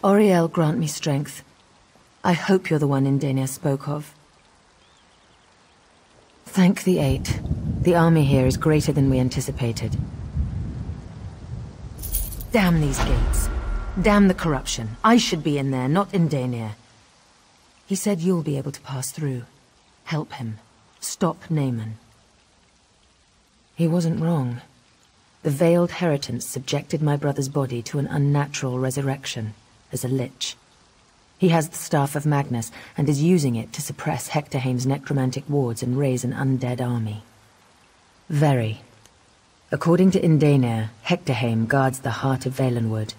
Auriel, grant me strength. I hope you're the one Indenia spoke of. Thank the Eight. The army here is greater than we anticipated. Damn these gates. Damn the corruption. I should be in there, not Indenia. He said you'll be able to pass through. Help him. Stop Naaman. He wasn't wrong. The veiled heritance subjected my brother's body to an unnatural resurrection, as a lich. He has the Staff of Magnus, and is using it to suppress Hectorhaim's necromantic wards and raise an undead army. Very. According to Indenia, Hectorhaim guards the heart of Valenwood.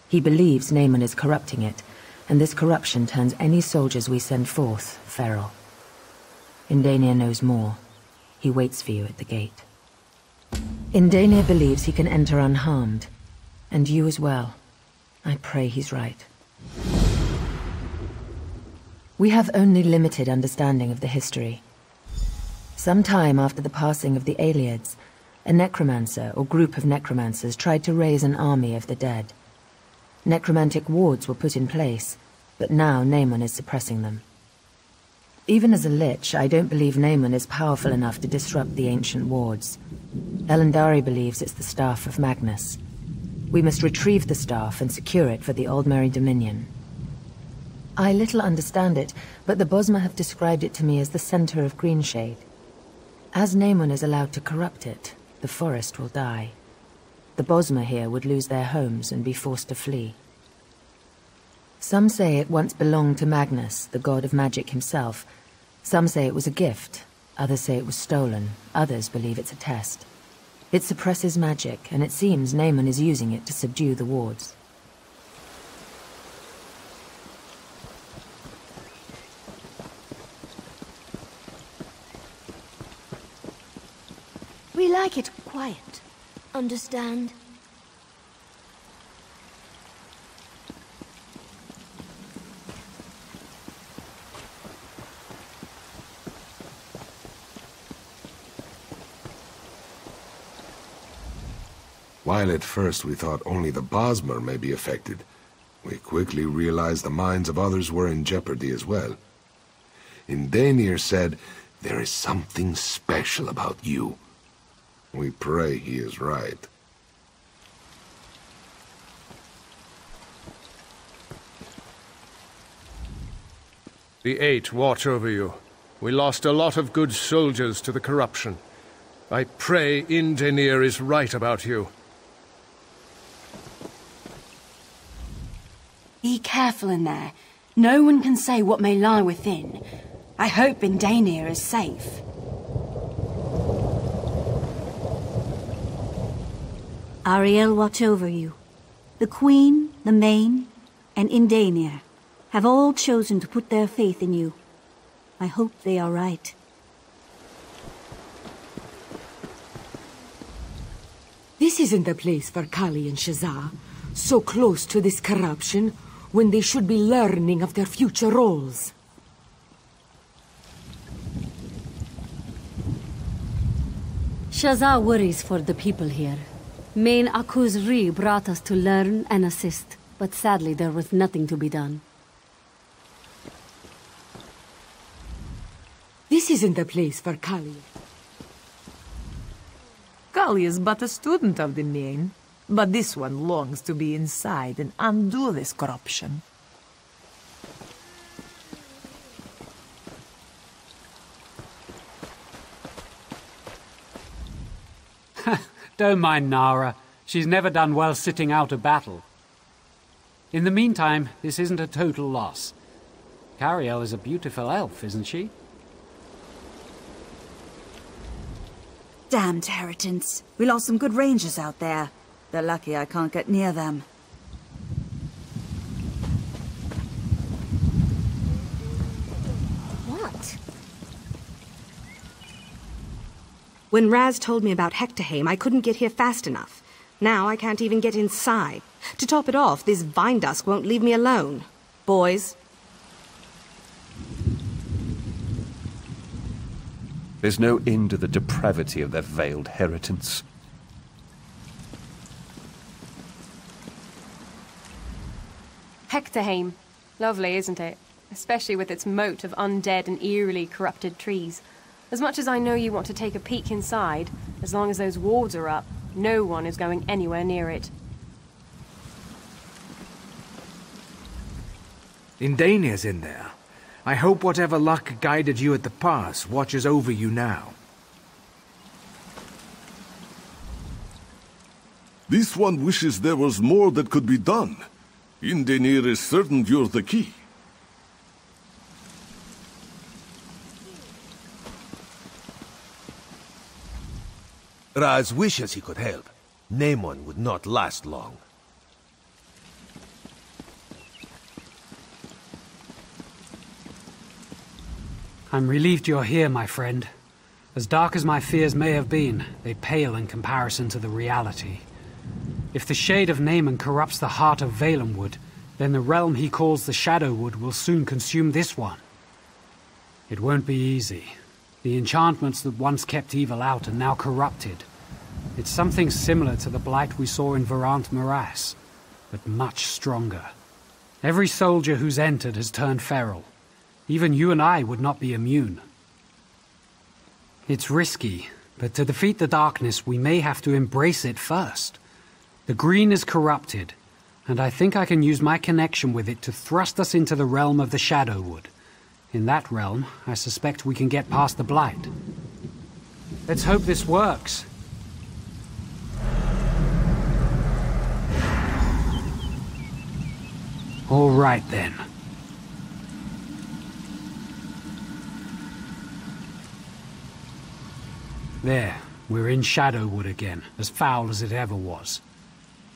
He believes Naaman is corrupting it, and this corruption turns any soldiers we send forth feral. Indenia knows more. He waits for you at the gate. Indenia believes he can enter unharmed, and you as well. I pray he's right. We have only limited understanding of the history. Some time after the passing of the Aeliads, a necromancer or group of necromancers tried to raise an army of the dead. Necromantic wards were put in place, but now Naaman is suppressing them. Even as a lich, I don't believe Naaman is powerful enough to disrupt the ancient wards. Elendari believes it's the Staff of Magnus. We must retrieve the staff and secure it for the Aldmeri Dominion. I little understand it, but the Bosmer have described it to me as the center of Greenshade. As Naaman is allowed to corrupt it, the forest will die. The Bosmer here would lose their homes and be forced to flee. Some say it once belonged to Magnus, the god of magic himself. Some say it was a gift, others say it was stolen, others believe it's a test. It suppresses magic, and it seems Naaman is using it to subdue the wards. We like it quiet. Understand? While at first we thought only the Bosmer may be affected, we quickly realized the minds of others were in jeopardy as well. Indanir said, "There is something special about you." We pray he is right. The Eight watch over you. We lost a lot of good soldiers to the corruption. I pray Indanir is right about you. Be careful in there. No one can say what may lie within. I hope Indanir is safe. Ariel watch over you. The Queen, the Main, and Indanir have all chosen to put their faith in you. I hope they are right. This isn't the place for Kali and Shazar, so close to this corruption, when they should be learning of their future roles. Shazar worries for the people here. Main Akuz-Ri brought us to learn and assist, but sadly there was nothing to be done. This isn't the place for Kali. Kali is but a student of the Main, but this one longs to be inside and undo this corruption. Don't mind Nara. She's never done well sitting out a battle. In the meantime, this isn't a total loss. Cariel is a beautiful elf, isn't she? Damned heritance. We lost some good rangers out there. They're lucky I can't get near them. What? When Raz told me about Hectorhaim, I couldn't get here fast enough. Now I can't even get inside. To top it off, this vine dusk won't leave me alone. Boys? There's no end to the depravity of that veiled heritance. Hectorheim. Lovely, isn't it? Especially with its moat of undead and eerily corrupted trees. As much as I know you want to take a peek inside, as long as those wards are up, no one is going anywhere near it. Indania's in there. I hope whatever luck guided you at the pass watches over you now. This one wishes there was more that could be done. Indanir is certain you're the key. Raz wishes he could help. Namon would not last long. I'm relieved you're here, my friend. As dark as my fears may have been, they pale in comparison to the reality. If the shade of Namon corrupts the heart of Valenwood, then the realm he calls the Shadowwood will soon consume this one. It won't be easy. The enchantments that once kept evil out are now corrupted. It's something similar to the blight we saw in Verant Morass, but much stronger. Every soldier who's entered has turned feral. Even you and I would not be immune. It's risky, but to defeat the darkness we may have to embrace it first. The green is corrupted, and I think I can use my connection with it to thrust us into the realm of the Shadowwood. In that realm, I suspect we can get past the blight. Let's hope this works. All right then. There, we're in Shadowwood again, as foul as it ever was.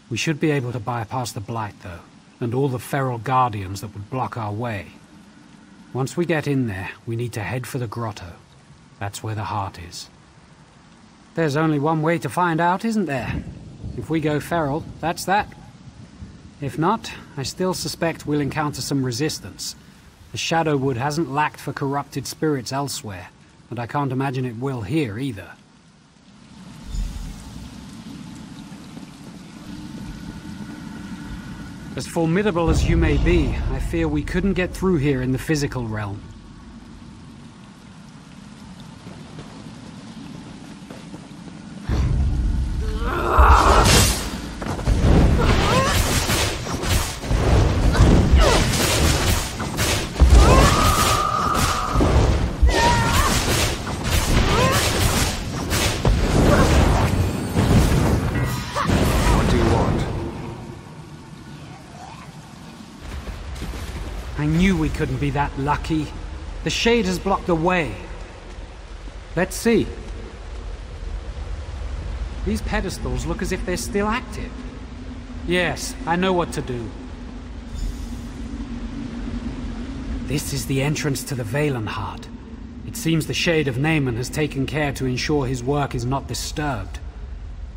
We should be able to bypass the blight, though, and all the feral guardians that would block our way. Once we get in there, we need to head for the grotto. That's where the heart is. There's only one way to find out, isn't there? If we go feral, that's that. If not, I still suspect we'll encounter some resistance. The Shadowwood hasn't lacked for corrupted spirits elsewhere, and I can't imagine it will here either. As formidable as you may be, I fear we couldn't get through here in the physical realm. I knew we couldn't be that lucky. The shade has blocked the way. Let's see. These pedestals look as if they're still active. Yes, I know what to do. This is the entrance to the Valenheart. It seems the Shade of Namon has taken care to ensure his work is not disturbed.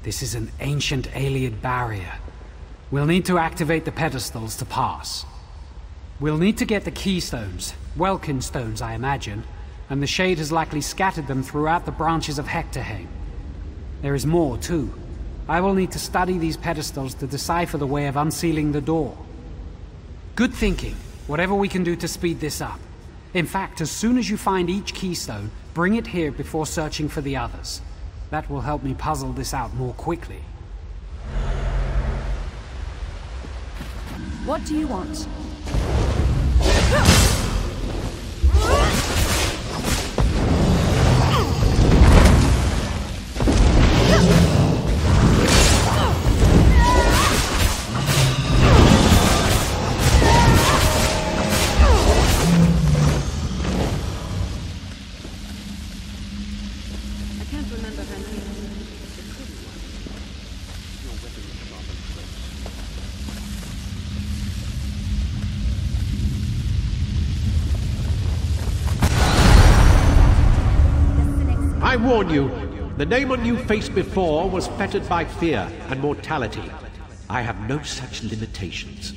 This is an ancient Ayleid barrier. We'll need to activate the pedestals to pass. We'll need to get the keystones, Welkin stones I imagine, and the Shade has likely scattered them throughout the branches of Hectorheim. There is more too. I will need to study these pedestals to decipher the way of unsealing the door. Good thinking. Whatever we can do to speed this up. In fact, as soon as you find each keystone, bring it here before searching for the others. That will help me puzzle this out more quickly. What do you want? I warn you, the Namon you faced before was fettered by fear and mortality. I have no such limitations.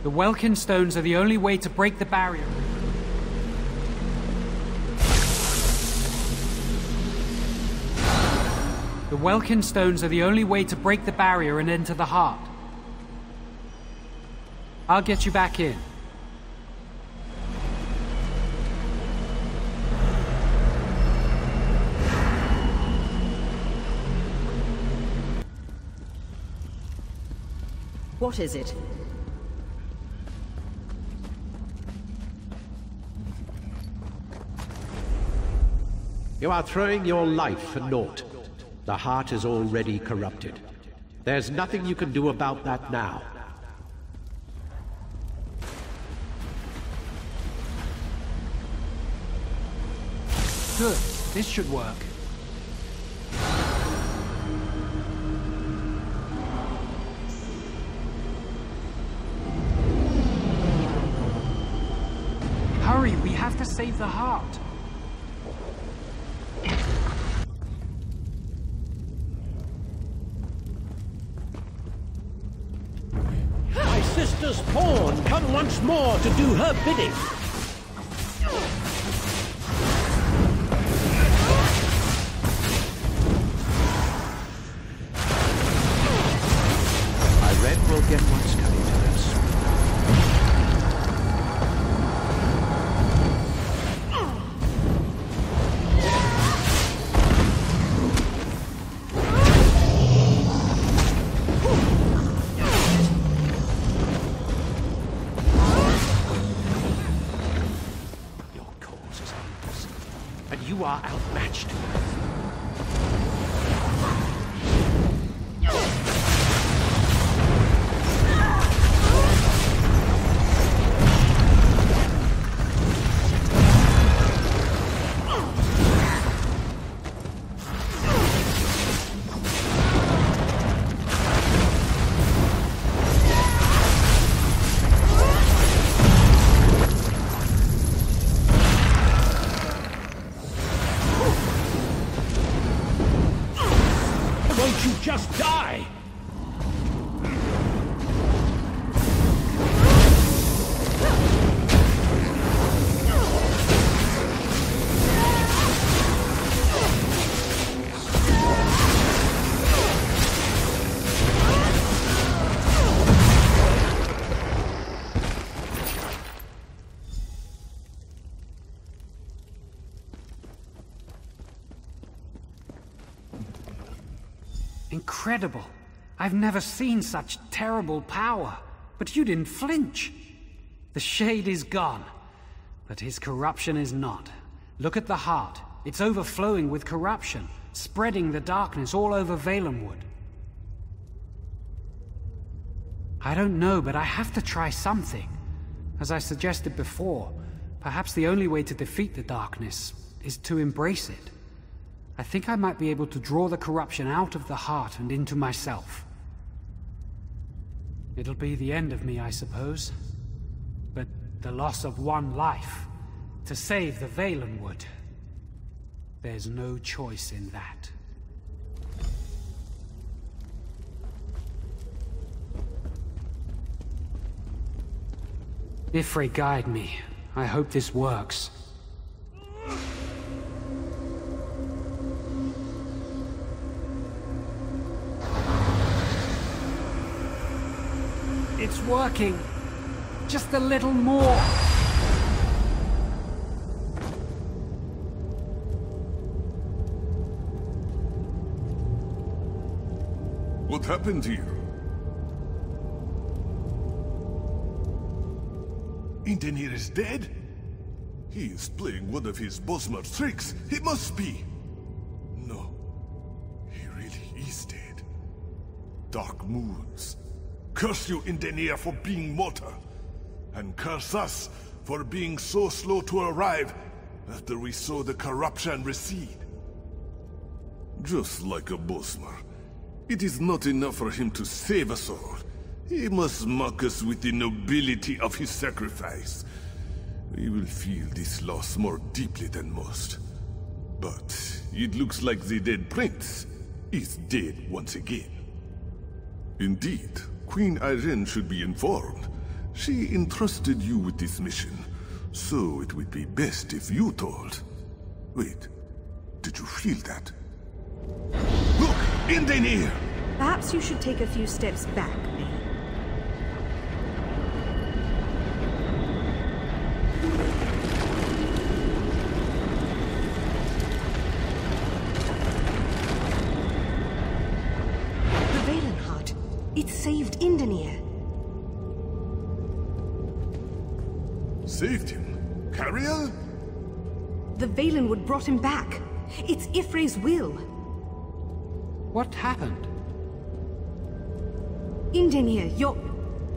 The Welkin stones are the only way to break the barrier. The Welkin stones are the only way to break the barrier and enter the heart. I'll get you back in. What is it? You are throwing your life for naught. The heart is already corrupted. There's nothing you can do about that now. Good. This should work. Hurry, we have to save the heart. My sister's pawn, come once more to do her bidding. I read we'll get what's coming to us. You are outmatched. Won't you just die? Incredible. I've never seen such terrible power. But you didn't flinch. The shade is gone. But his corruption is not. Look at the heart. It's overflowing with corruption, spreading the darkness all over Valenwood. I don't know, but I have to try something. As I suggested before, perhaps the only way to defeat the darkness is to embrace it. I think I might be able to draw the corruption out of the heart and into myself. It'll be the end of me, I suppose. But the loss of one life, to save the Valenwood, there's no choice in that. Ifre, guide me. I hope this works. It's working. Just a little more. What happened here? Indenir is dead? He is playing one of his Bosmer tricks. He must be. No. He really is dead. Dark moons. Curse you, Indenir, for being mortar. And curse us for being so slow to arrive after we saw the corruption recede. Just like a Bosmer. It is not enough for him to save us all. He must mock us with the nobility of his sacrifice. We will feel this loss more deeply than most. But it looks like the dead prince is dead once again. Indeed, Queen Irene should be informed. She entrusted you with this mission, so it would be best if you told. Wait, did you feel that? Look! Indenir! Perhaps you should take a few steps back, May. The Valenheart. It saved Indenir. Saved him? Cariel? The Valenwood brought him back. It's Ifre's will. What happened? Indenir,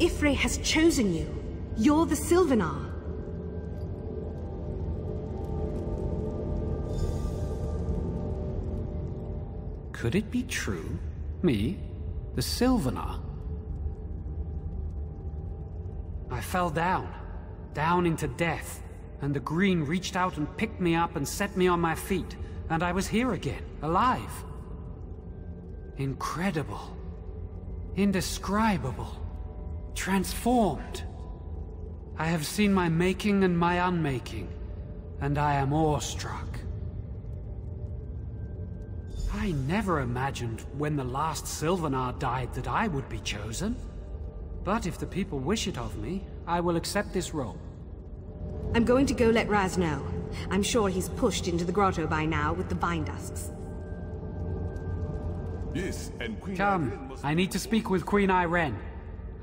Ifre has chosen you. You're the Sylvanar. Could it be true? Me? The Sylvanar? I fell down into death, and the Green reached out and picked me up and set me on my feet, and I was here again, alive. Incredible. Indescribable. Transformed. I have seen my making and my unmaking, and I am awestruck. I never imagined when the last Sylvanar died that I would be chosen. But if the people wish it of me, I will accept this role. I'm going to go let Raz know. I'm sure he's pushed into the grotto by now with the vine dusks. Yes, and Queen Come, Irene must... I need to speak with Queen Irene.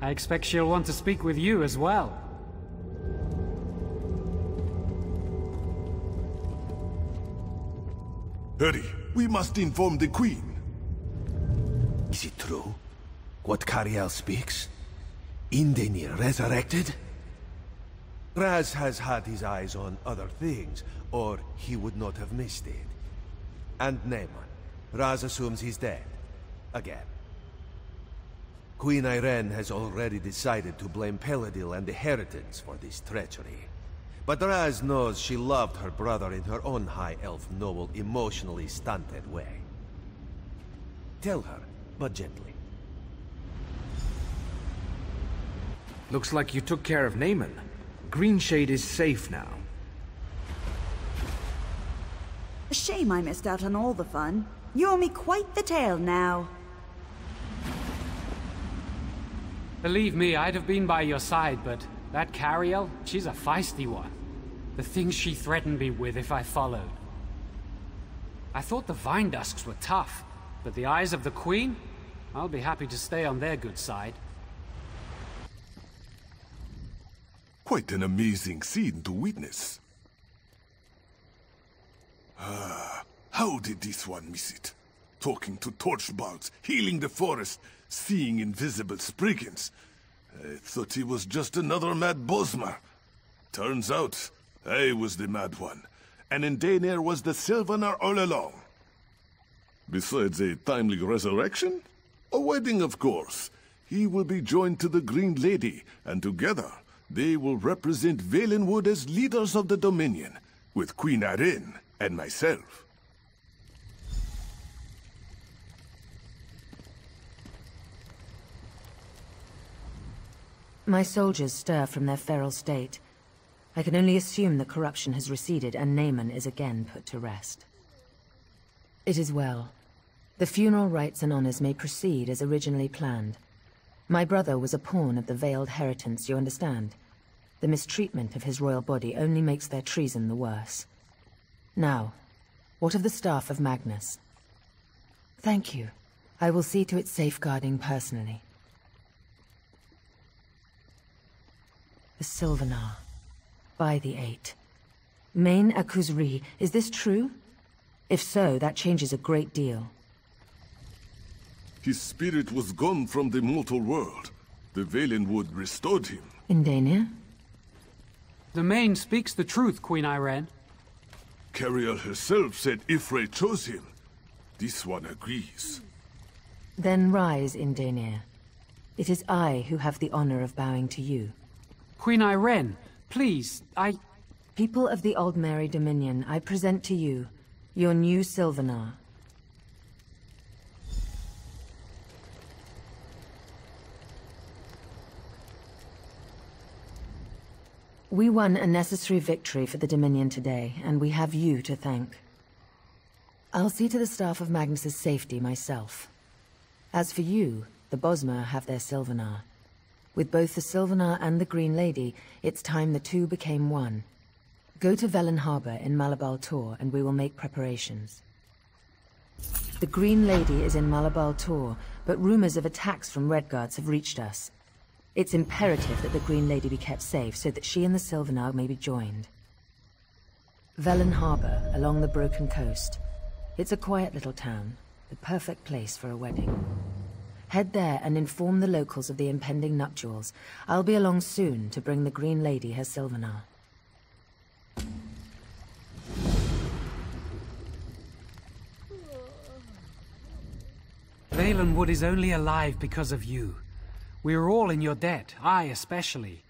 I expect she'll want to speak with you as well. Hurry, we must inform the Queen. Is it true? What Cariel speaks? Indenir resurrected? Raz has had his eyes on other things, or he would not have missed it. And Naaman. Raz assumes he's dead. Again. Queen Irene has already decided to blame Peladil and the Heritans for this treachery. But Raz knows she loved her brother in her own High Elf noble, emotionally stunted way. Tell her, but gently. Looks like you took care of Naaman. Greenshade is safe now. A shame I missed out on all the fun. You owe me quite the tale now. Believe me, I'd have been by your side, but that Cariel, she's a feisty one. The things she threatened me with if I followed. I thought the Vine Dusks were tough, but the eyes of the Queen? I'll be happy to stay on their good side. Quite an amazing scene to witness. How did this one miss it? Talking to torchbugs, healing the forest, seeing invisible Spriggans. I thought he was just another mad Bosmer. Turns out, I was the mad one, and Indenir was the Sylvanar all along. Besides a timely resurrection, a wedding, of course. He will be joined to the Green Lady, and together they will represent Valenwood as leaders of the Dominion, with Queen Irene and myself. My soldiers stir from their feral state. I can only assume the corruption has receded and Naaman is again put to rest. It is well. The funeral rites and honors may proceed as originally planned. My brother was a pawn of the veiled Heritants, you understand? The mistreatment of his royal body only makes their treason the worse. Now, what of the staff of Magnus? Thank you. I will see to its safeguarding personally. The Sylvanar. By the Eight. Main Akuzri, is this true? If so, that changes a great deal. His spirit was gone from the mortal world. The Valenwood restored him. Indenir? The Main speaks the truth, Queen Irene. Cariel herself said Ifre chose him. This one agrees. Then rise, Indenir. It is I who have the honor of bowing to you. Queen Irene, please, People of the Aldmeri Dominion, I present to you your new Sylvanar. We won a necessary victory for the Dominion today, and we have you to thank. I'll see to the staff of Magnus's safety myself. As for you, the Bosmer have their Sylvanar. With both the Sylvanar and the Green Lady, it's time the two became one. Go to Velen Harbor in Malabal Tor and we will make preparations. The Green Lady is in Malabal Tor, but rumors of attacks from Redguards have reached us. It's imperative that the Green Lady be kept safe so that she and the Sylvanar may be joined. Velen Harbor, along the Broken Coast. It's a quiet little town, the perfect place for a wedding. Head there and inform the locals of the impending nuptials. I'll be along soon to bring the Green Lady her Sylvanar. Valenwood is only alive because of you. We are all in your debt, I especially.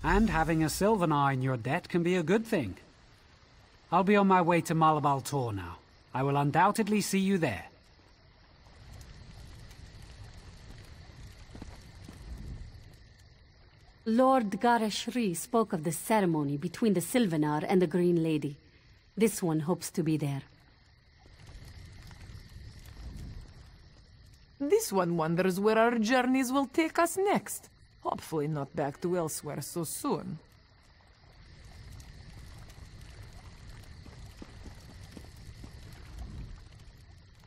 And having a Sylvanar in your debt can be a good thing. I'll be on my way to Malabal Tor now. I will undoubtedly see you there. Lord Garashri spoke of the ceremony between the Sylvanar and the Green Lady. This one hopes to be there. This one wonders where our journeys will take us next. Hopefully not back to elsewhere so soon.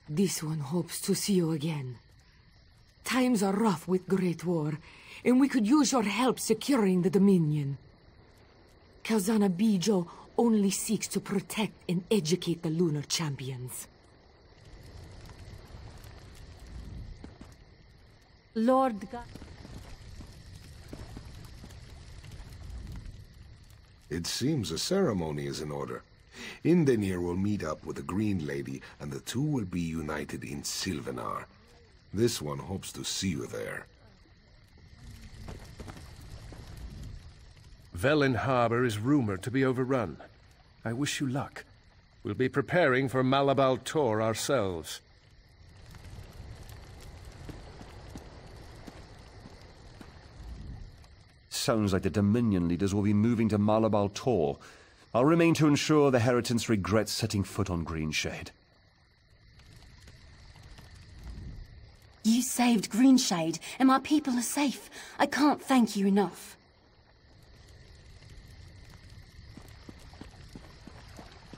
This one hopes to see you again. Times are rough with Great War, and we could use your help securing the Dominion. Kalzana Bijo only seeks to protect and educate the lunar champions. Lord It seems a ceremony is in order. Indenir will meet up with the Green Lady, and the two will be united in Sylvanar. This one hopes to see you there. Velen Harbor is rumored to be overrun. I wish you luck. We'll be preparing for Malabal Tor ourselves. Sounds like the Dominion leaders will be moving to Malabal Tor. I'll remain to ensure the Heritance regrets setting foot on Greenshade. You saved Greenshade, and my people are safe. I can't thank you enough.